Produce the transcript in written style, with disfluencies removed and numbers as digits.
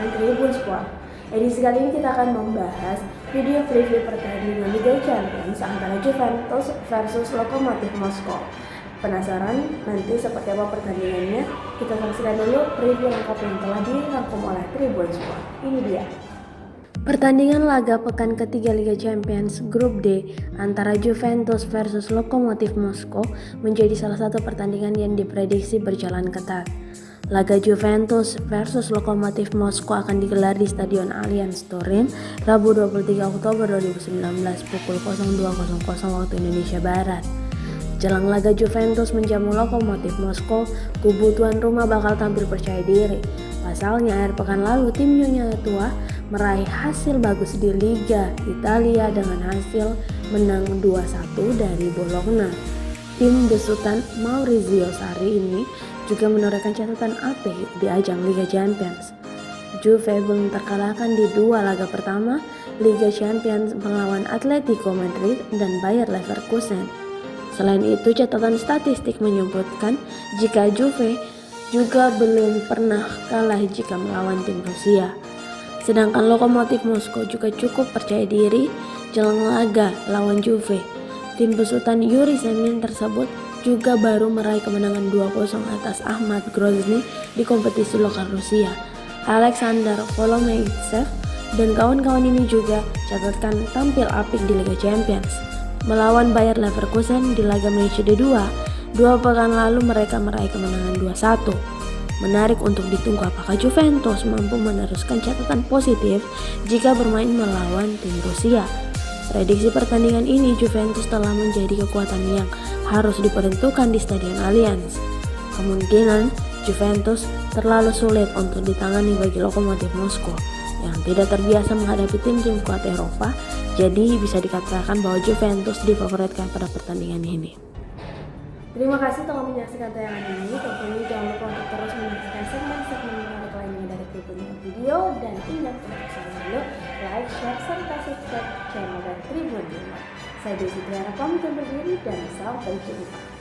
dengan Tribun Sport. Edisi kali ini kita akan membahas video preview pertandingan Liga Champions antara Juventus versus Lokomotiv Moskow. Penasaran nanti seperti apa pertandingannya? Kita saksikan dulu preview lengkap yang telah dirangkum oleh Tribun Sport. Ini dia. Pertandingan laga pekan ketiga Liga Champions Grup D antara Juventus versus Lokomotiv Moskow menjadi salah satu pertandingan yang diprediksi berjalan ketat. Laga Juventus versus Lokomotiv Moskow akan digelar di Stadion Allianz Turin Rabu 23 Oktober 2019 pukul 02.00 waktu Indonesia Barat. Jelang laga Juventus menjamu Lokomotiv Moskow, kubu tuan rumah bakal tampil percaya diri. Pasalnya akhir pekan lalu tim Nyonya Tua meraih hasil bagus di Liga Italia dengan hasil menang 2-1 dari Bologna. Tim besutan Maurizio Sarri ini juga menorehkan catatan apik di ajang Liga Champions. Juve belum terkalahkan di dua laga pertama Liga Champions melawan Atletico Madrid dan Bayer Leverkusen. Selain itu, catatan statistik menyebutkan jika Juve juga belum pernah kalah jika melawan tim Rusia. Sedangkan Lokomotiv Moskow juga cukup percaya diri jelang laga lawan Juve. Tim besutan Yuri Semin tersebut juga baru meraih kemenangan 2-0 atas Ahmad Grozny di kompetisi lokal Rusia. Alexander Polomeitsev dan kawan-kawan ini juga catatkan tampil apik di Liga Champions. Melawan Bayer Leverkusen di laga match D2, 2 pekan lalu mereka meraih kemenangan 2-1. Menarik untuk ditunggu apakah Juventus mampu meneruskan catatan positif jika bermain melawan tim Rusia. Prediksi pertandingan ini Juventus telah menjadi kekuatan yang harus diperuntukkan di Stadion Allianz. Kemungkinan Juventus terlalu sulit untuk ditangani bagi Lokomotiv Moskow yang tidak terbiasa menghadapi tim-tim kuat Eropa, jadi bisa dikatakan bahwa Juventus difavoritkan pada pertandingan ini. Terima kasih telah menyaksikan tayangan ini. Tentunya jangan lupa untuk terus menyaksikan segmen-segmen menarik lainnya dari Tribun Video, dan ingat untuk selalu like, share, serta subscribe channel dari Tribun. Saya Desi Triana pamit undur diri dan sampai jumpa.